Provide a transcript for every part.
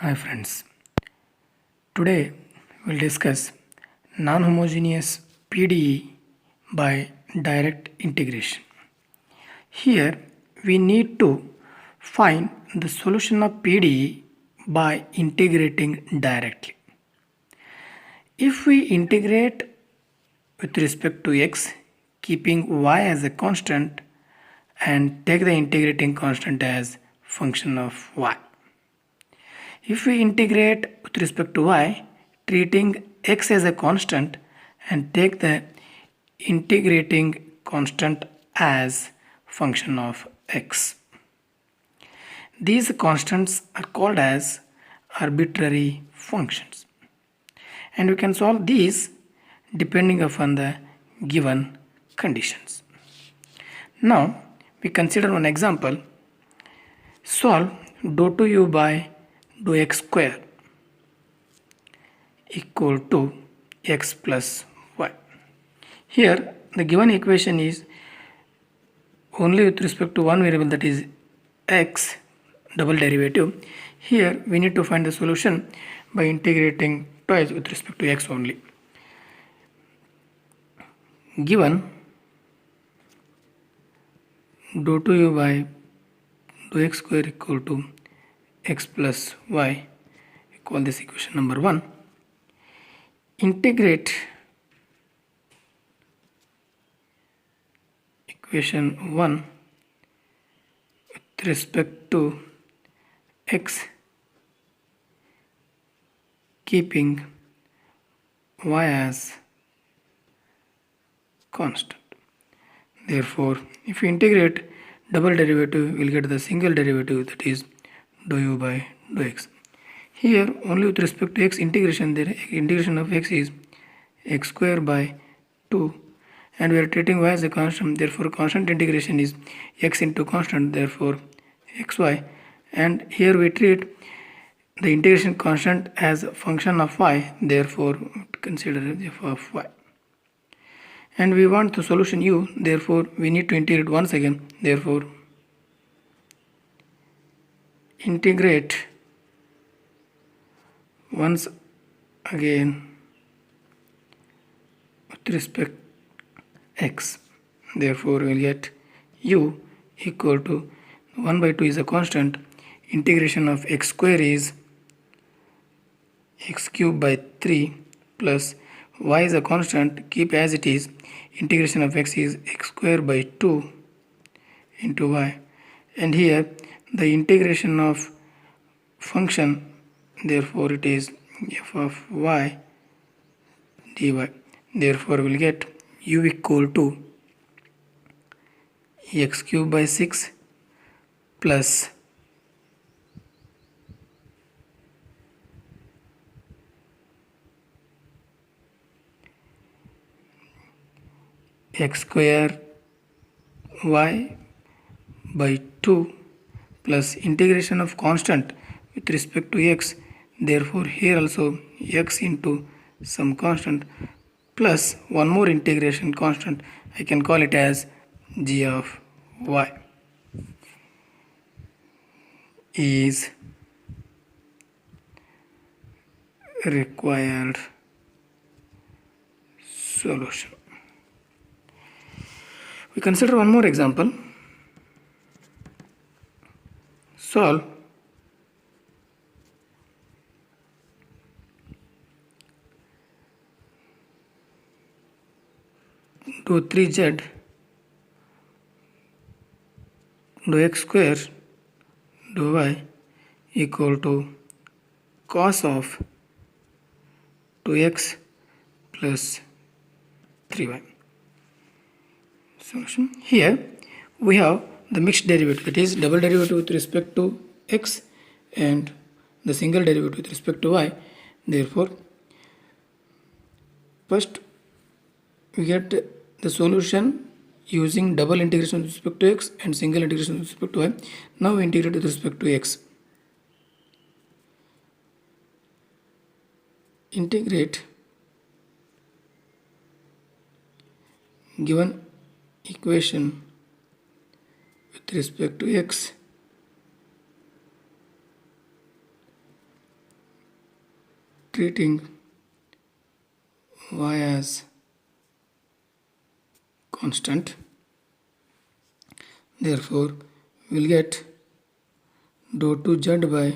Hi friends, today we'll discuss non-homogeneous PDE by direct integration. Here we need to find the solution of PDE by integrating directly. If we integrate with respect to x, keeping y as a constant and take the integrating constant as function of y. If we integrate with respect to y, treating x as a constant and take the integrating constant as function of x. These constants are called as arbitrary functions, and we can solve these depending upon the given conditions. Now we consider one example. Solve dou 2u by dou x square equal to x plus y. Here the given equation is only with respect to one variable, that is x double derivative. Here we need to find the solution by integrating twice with respect to x only. Given dou 2u by dou x square equal to x plus y, call this equation number 1. Integrate equation 1 with respect to x, keeping y as constant. Therefore, if we integrate double derivative, we will get the single derivative, that is dou u by dou x. Here only with respect to x integration, the integration of x is x square by 2, and we are treating y as a constant, therefore constant integration is x into constant, therefore xy, and here we treat the integration constant as a function of y, therefore consider f of y. And we want the solution u, therefore we need to integrate once again, therefore integrate once again with respect x, therefore we will get u equal to 1 by 2 is a constant, integration of x square is x cube by 3 plus y is a constant, keep as it is, integration of x is x square by 2 into y, and here the integration of function, therefore it is f of y dy, therefore we will get u equal to x cube by 6 plus x square y by 2 plus integration of constant with respect to x, therefore here also x into some constant plus one more integration constant, I can call it as g of y, is required solution. We consider one more example. Solve dou 3z dou x square dou y equal to cos of 2x plus 3y. Solution. Here we have the mixed derivative, that is double derivative with respect to x and the single derivative with respect to y. Therefore, first we get the solution using double integration with respect to x and single integration with respect to y. Now we integrate with respect to x. Integrate given equation with respect to x treating y as constant. Therefore, we'll get dou 2 z by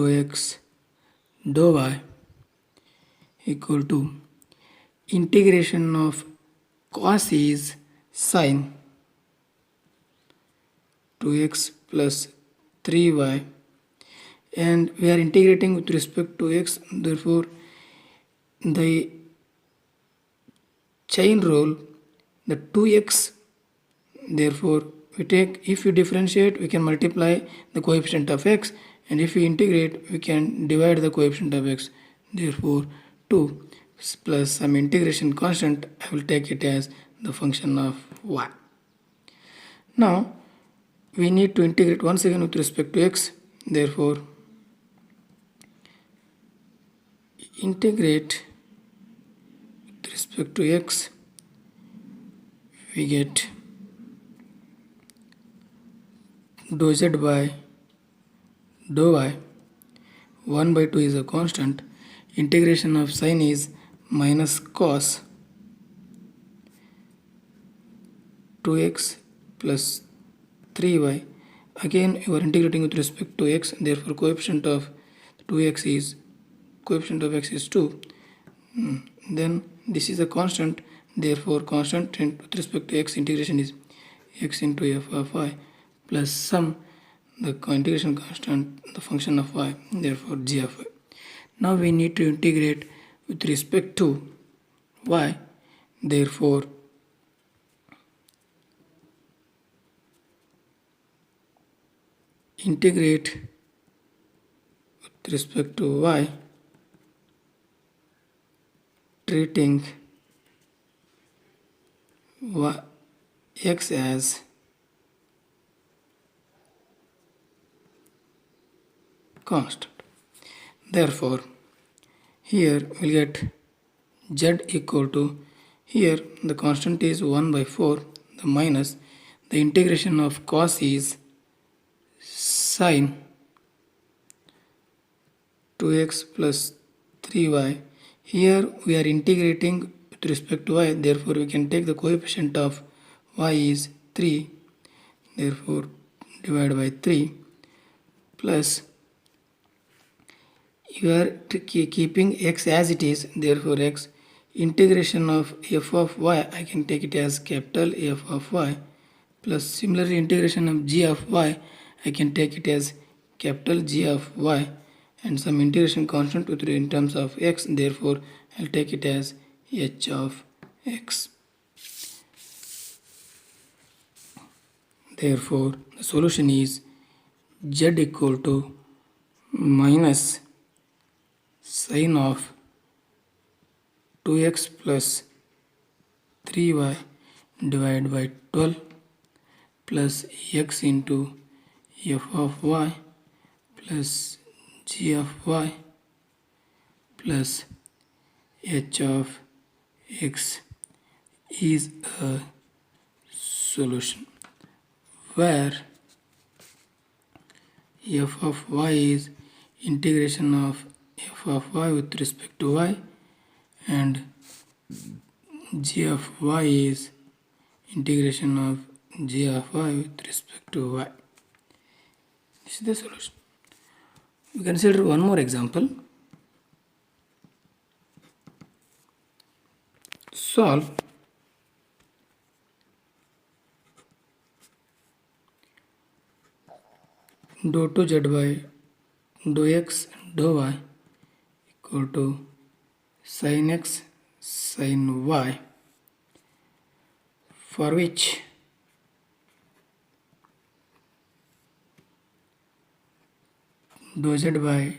dou x dou y equal to integration of cos is sine 2x plus 3y, and we are integrating with respect to x, therefore the chain rule, the 2x, therefore we take, if we differentiate we can multiply the coefficient of x, and if we integrate we can divide the coefficient of x, therefore 2 plus some integration constant, I will take it as the function of y. Now we need to integrate once again with respect to x, therefore integrate with respect to x, we get dou z by dou y, 1 by 2 is a constant, integration of sine is minus cos 2x plus 3y, again you are integrating with respect to x, therefore coefficient of x is 2, then this is a constant, therefore constant with respect to x, integration is x into f of y plus sum, the integration constant, the function of y, therefore g of y. Now we need to integrate with respect to y, therefore integrate with respect to y, treating x as constant. Therefore here we'll get z equal to, here the constant is 1 by 4, the minus, the integration of cos is sine 2x plus 3y, here we are integrating with respect to y, therefore we can take the coefficient of y is 3, therefore divide by 3 plus, you are keeping x as it is, therefore x, integration of f of y, I can take it as capital F of y, plus similarly integration of g of y, I can take it as capital G of y, and some integration constant in terms of x, therefore I'll take it as h of x. Therefore the solution is z equal to minus sine of 2x plus 3y divided by 12 plus x into f of y plus g of y plus h of x is a solution, where f of y is integration of f of y with respect to y, and g of y is integration of g of y with respect to y. This is the solution. We consider one more example. Solve dou 2 z by dou x dou y equal to sin x sin y, for which dou z by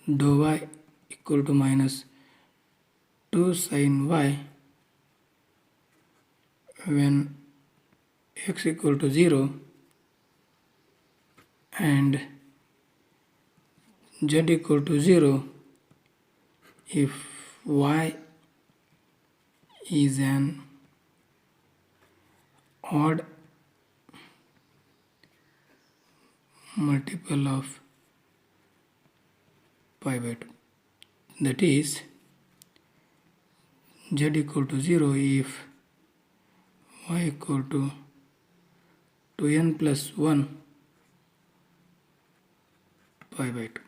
dou y equal to minus 2 sin y when x equal to 0 and z equal to 0 if y is an odd multiple of pi by 2. that is z equal to 0 if y equal to 2n plus 1 pi by 2.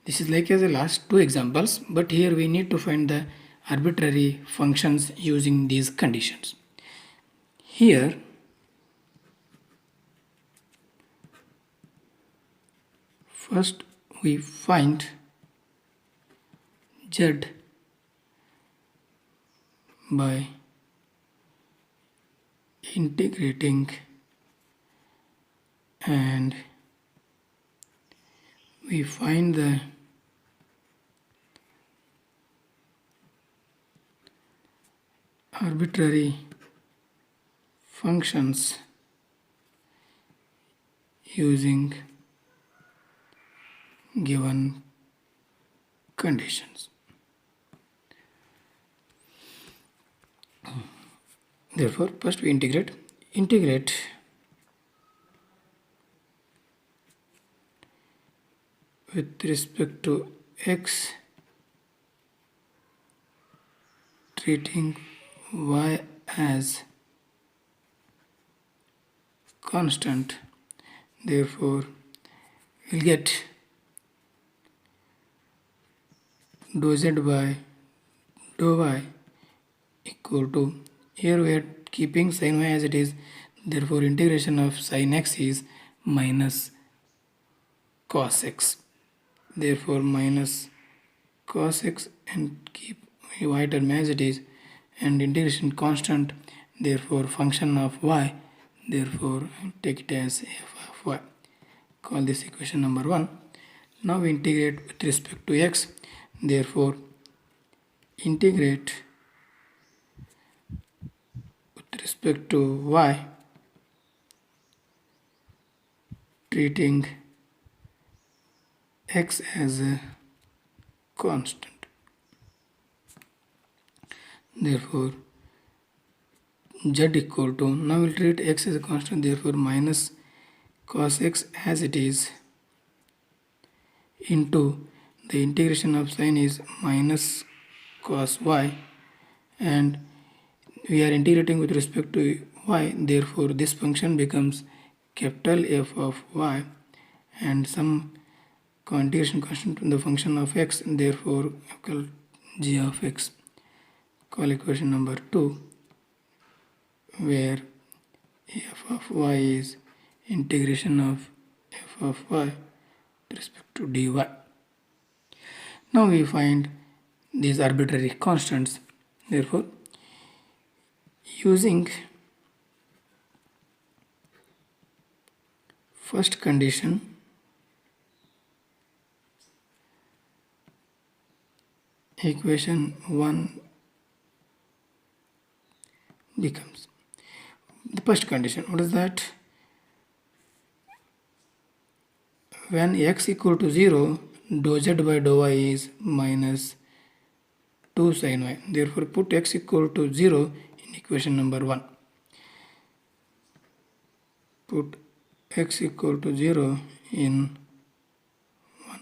This is like as the last two examples, but here we need to find the arbitrary functions using these conditions. Here first we find z by integrating, and we find the arbitrary functions using given conditions. Therefore, first we integrate with respect to x, treating y as constant. Therefore, we'll get dou z by dou y equal to, here we are keeping sin y as it is, therefore integration of sin x is minus cos x. Therefore minus cos x, and keep y term as it is, and integration constant, therefore function of y, therefore take it as f of y. Call this equation number 1. Now we integrate with respect to x, therefore integrate with respect to y, treating x as a constant. Therefore z equal to, now we'll treat x as a constant, therefore minus cos x as it is into the integration of sin is minus cos y, and we are integrating with respect to y, therefore this function becomes capital F of y and some integration constant in the function of x, therefore equal g of x. Call equation number 2, where f of y is integration of f of y with respect to dy. Now we find these arbitrary constants. Therefore, using first condition, equation 1 becomes the first condition. What is that? When x equal to 0, dou z by dou y is minus 2 sin y. Therefore, put x equal to 0 in equation number 1. Put x equal to 0 in 1.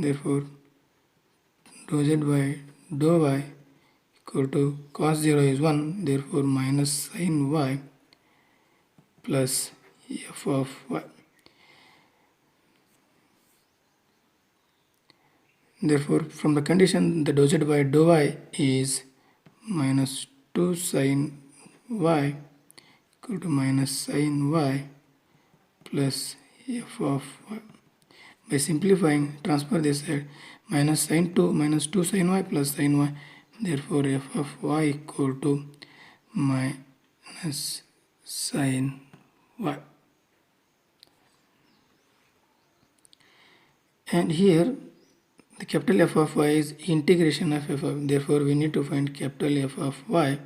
Therefore, dou z by dou y equal to cos 0 is 1. Therefore, minus sin y plus f of y. Therefore, from the condition, the dou z by dou y is minus 2 sin y equal to minus sin y plus f of y. By simplifying, transfer this side, minus 2 sin y plus sin y. Therefore, f of y equal to minus sin y. And here, the capital F of y is integration of f of, therefore we need to find capital F of y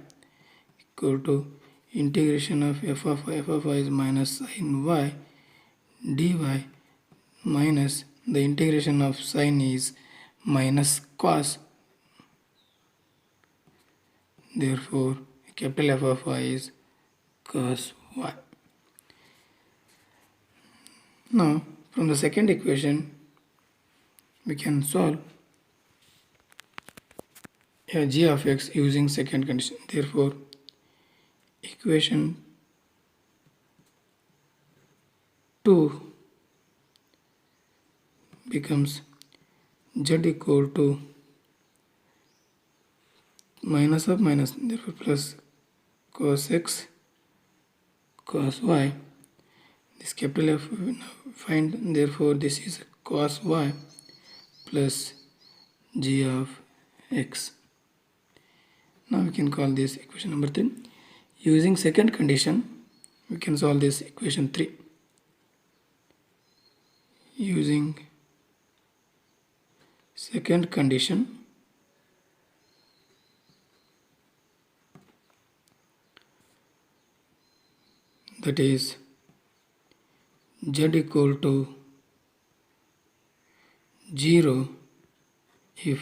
equal to integration of f of y is minus sin y dy minus the integration of sin is minus cos, therefore capital F of y is cos y. Now from the second equation we can solve g of x using second condition. Therefore, equation 2 becomes z equal to minus of minus, therefore plus cos x cos y. This capital F we now find, therefore this is cos y plus g of x. Now we can call this equation number 3. Using second condition, we can solve this equation 3. Using second condition, that is z equal to 0 if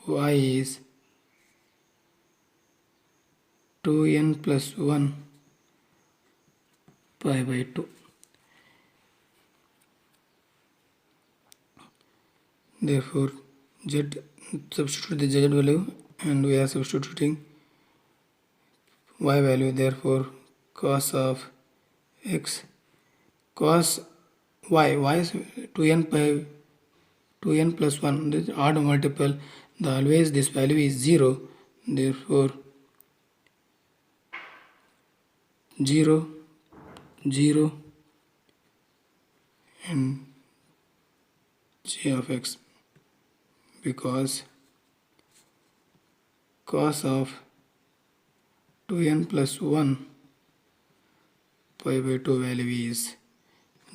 y is 2n plus 1 pi by 2. Therefore, z, substitute the z value and we are substituting y value. Therefore, cos of x cos y is 2n plus 1, this odd multiple, the always this value is 0. Therefore, 0 0 and g of x, because cos of 2n plus 1 pi by 2 value is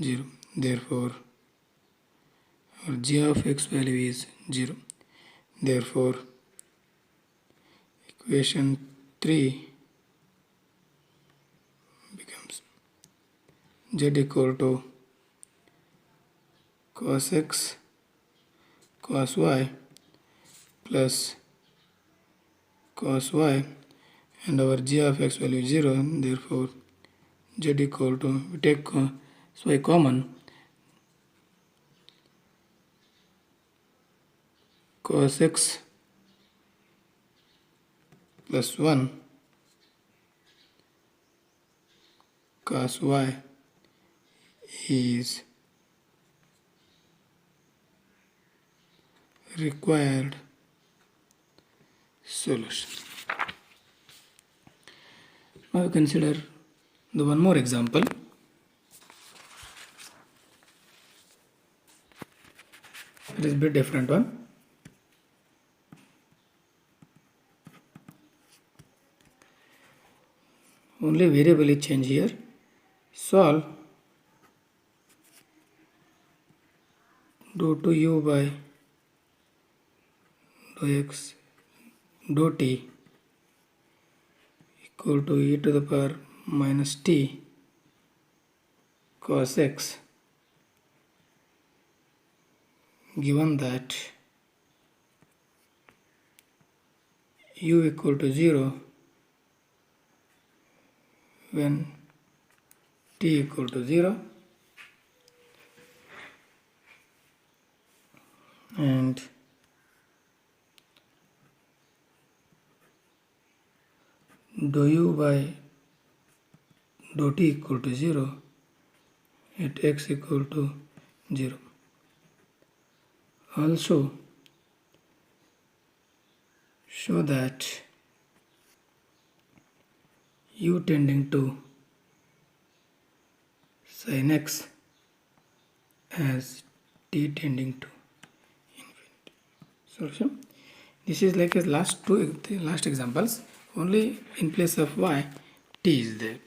0. Therefore, our g of x value is 0. Therefore, equation 3 becomes z equal to cos x cos y plus cos y, and our g of x value is 0. Therefore, z equal to, we take y common, cos x plus 1 cos y is required solution. Now we consider the one more example. It is a bit different one. Only variable is changed here. Solve dou to u by dou x dou t equal to e to the power minus t cos x, given that u equal to 0 when t equal to 0 and dou u by dou t equal to 0 at x equal to 0. Also show that u tending to sin x as t tending to infinity. Solution. This is like a last examples. Only in place of y, t is there.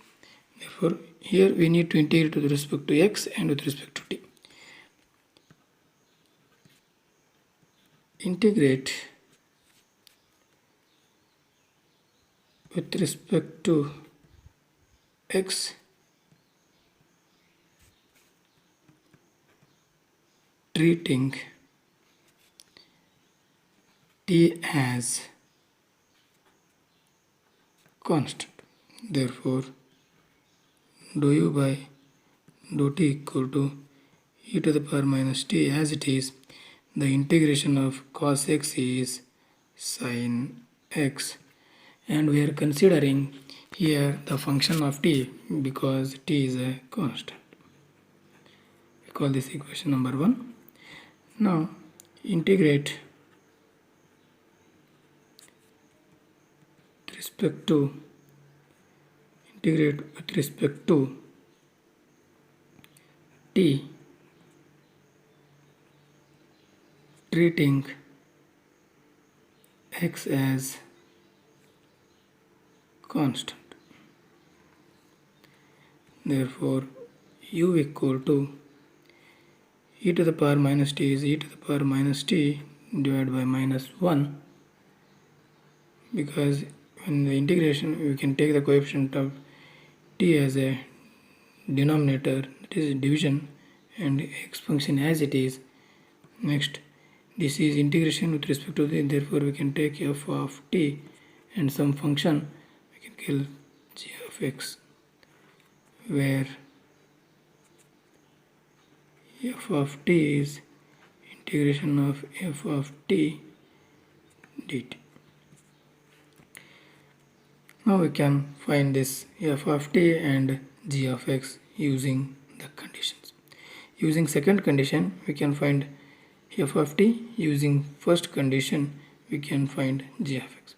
Therefore, here we need to integrate with respect to x and with respect to t. Integrate with respect to x treating t as constant. Therefore, dou u by dou t equal to e to the power minus t as it is. the integration of cos x is sin x, and we are considering here the function of t because t is a constant. We call this equation number 1. Now integrate with respect to t, treating x as constant. Therefore u equal to e to the power minus t is e to the power minus t divided by minus 1, because in the integration we can take the coefficient of t as a denominator, that is division, and x function as it is. Next, this is integration with respect to the, therefore we can take f of t and some function we can kill g of x, where f of t is integration of f of t dt. Now we can find this f of t and g of x using the conditions. Using second condition we can find f of t, using first condition we can find g of x.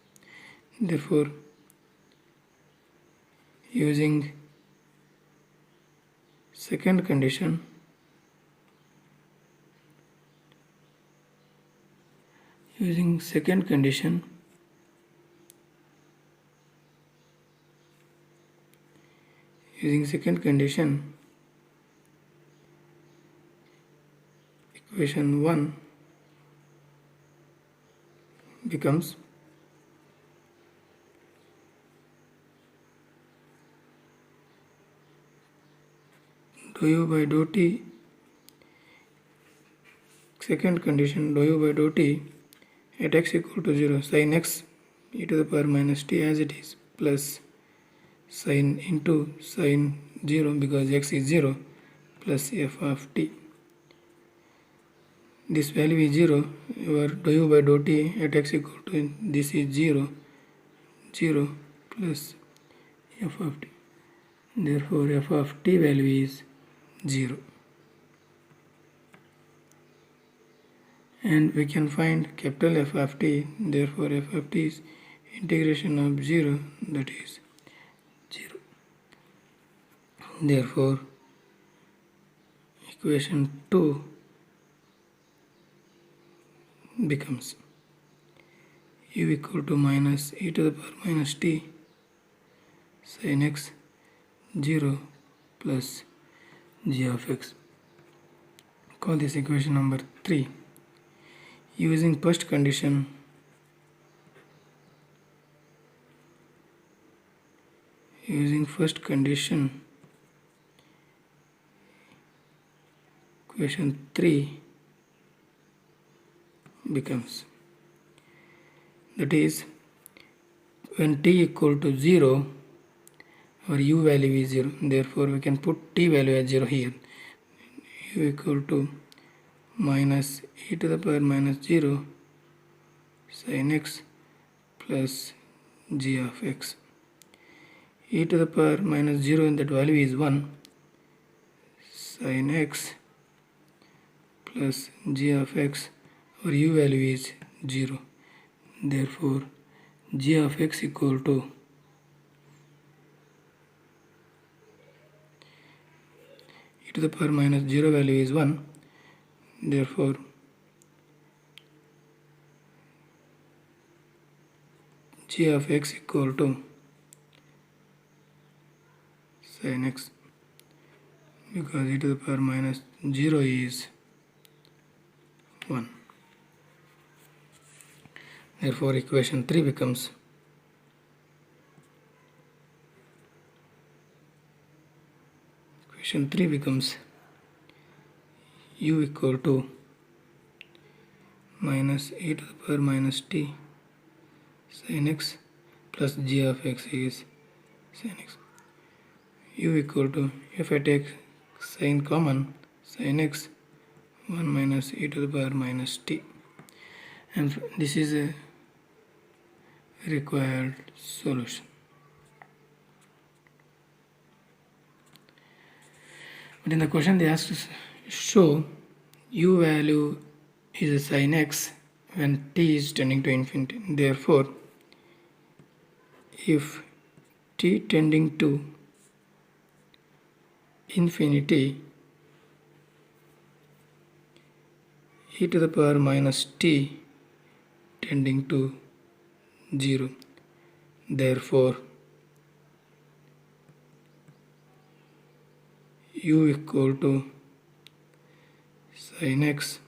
Therefore using second condition equation 1 becomes dou u by dou t, second condition dou u by dou t at x equal to 0 sin x e to the power minus t as it is, plus sin into sin 0 because x is 0 plus f of t. This value is 0, your dou u by dou t at x equal to this is 0 plus f of t. Therefore f of t value is 0. And we can find capital F of t, therefore f of t is integration of 0, that is 0. Therefore equation 2 becomes u equal to minus e to the power minus t sin x 0 plus g of x. Call this equation number 3. Using first condition equation 3 becomes, that is when t equal to 0 our u value is 0, therefore we can put t value as 0 here. U equal to minus e to the power minus 0 sin x plus g of x. E to the power minus 0, that value is 1, sin x plus g of x, or u value is 0. Therefore g of x equal to e to the power minus 0 value is 1, therefore g of x equal to sin x, because e to the power minus 0 is 1. Therefore equation 3 becomes u equal to minus e to the power minus t sin x plus g of x is sin x. U equal to, if I take sin common, sin x 1 minus e to the power minus t, and this is a required solution. But in the question they asked us, show u value is a sin x when t is tending to infinity. Therefore, if t tending to infinity, e to the power minus t tending to 0. Therefore, u equal to sin x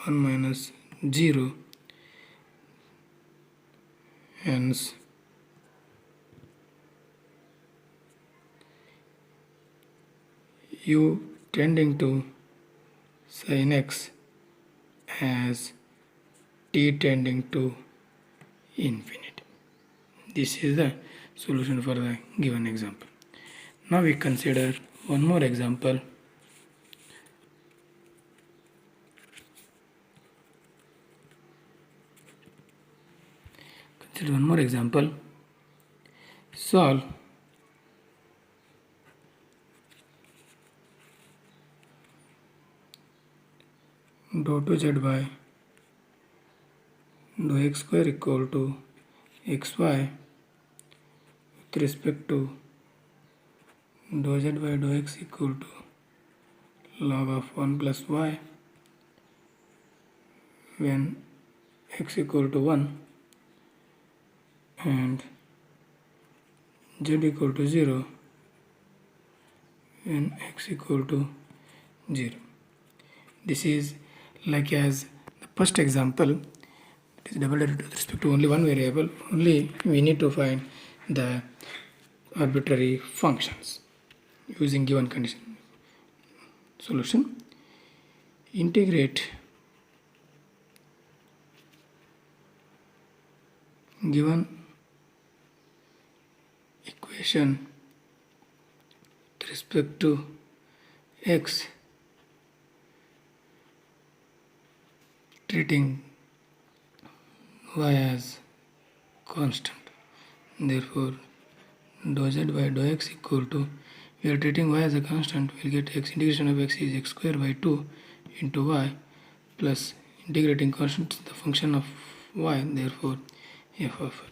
1 minus 0. Hence, u tending to sin x as t tending to infinity. This is the solution for the given example. Now we consider one more example. Consider one more example. Solve dou 2z by dou x square equal to xy with respect to dou z by dou x equal to log of 1 plus y when x equal to 1 and z equal to 0 when x equal to 0. This is like as the first example, it is double derivative with respect to only one variable. Only we need to find the arbitrary functions using given condition. Solution: integrate given equation with respect to x, treating y as constant. Therefore, dou z by dou x equal to, we are treating y as a constant, we'll get x integration of x is x square by 2 into y plus integrating constant is the function of y, therefore f of y.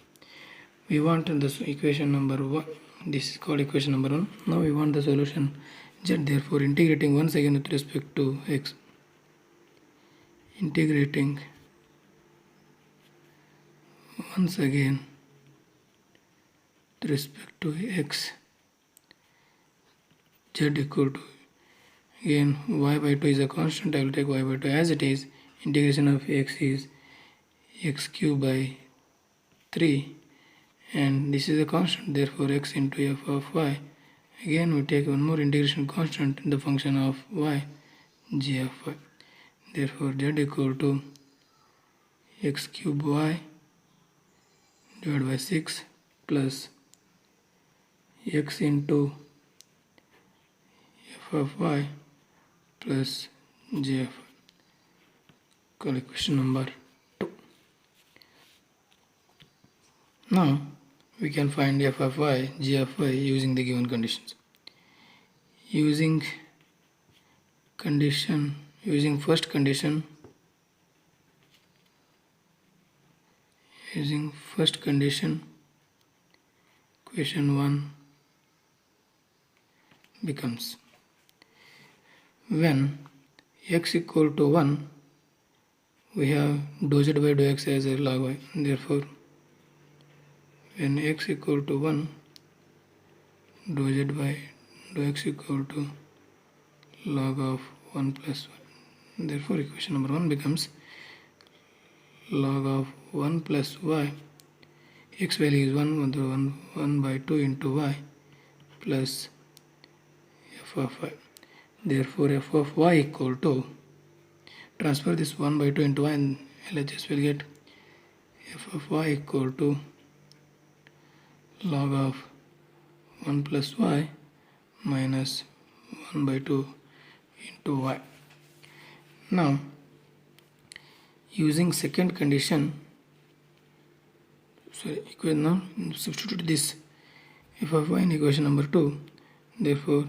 We want this equation number 1, this is called equation number 1. Now we want the solution z, therefore integrating once again with respect to x, integrating once again with respect to x, z equal to, again y by 2 is a constant, I will take y by 2 as it is, integration of x is x cube by 3 and this is a constant, therefore x into f of y. Again we take one more integration constant in the function of y, g of y. Therefore z equal to x cube y divided by 6 plus x into f of y plus g of y. Call equation number 2. Now we can find f of y, g of y using the given conditions. Using first condition, equation 1 becomes, when x equal to 1, we have dou z by dou x as a log y, therefore when x equal to 1, dou z by dou x equal to log of 1 plus 1. Therefore equation number 1 becomes log of 1 plus y, x value is 1 by 2 into y plus f of y. Therefore f of y equal to, transfer this 1 by 2 into y and LHS will get f of y equal to log of 1 plus y minus 1 by 2 into y. Now using second condition, now substitute this f of y in equation number 2. Therefore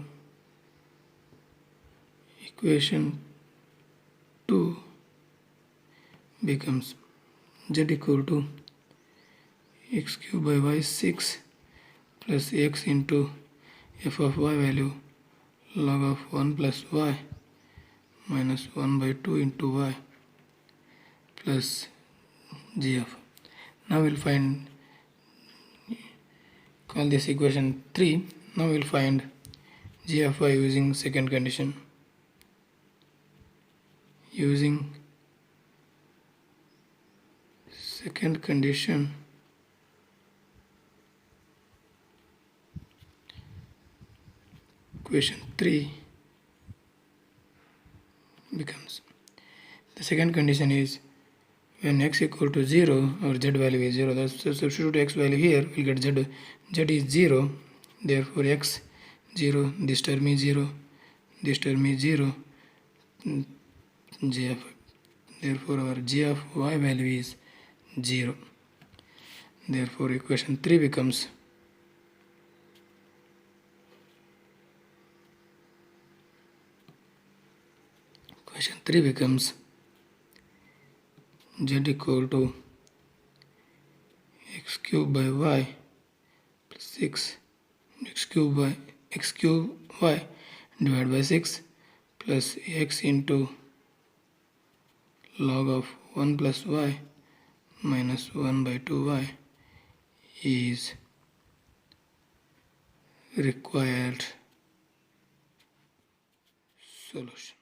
equation 2 becomes z equal to x cube by y 6 plus x into f of y value log of 1 plus y minus 1 by 2 into y plus gf. Now we'll find, call this equation 3. Now we'll find g of y using second condition. Using second condition, equation 3 becomes, the second condition is when x equal to 0, our z value is 0. Thus substitute x value here, we'll get z is 0. Therefore x 0, this term is 0, this term is 0, gf. Therefore our g of y value is 0. Therefore equation 3 becomes z equal to x cube by y plus 6, x cube y divided by 6 plus x into log of 1 plus y minus 1 by 2y is required solution.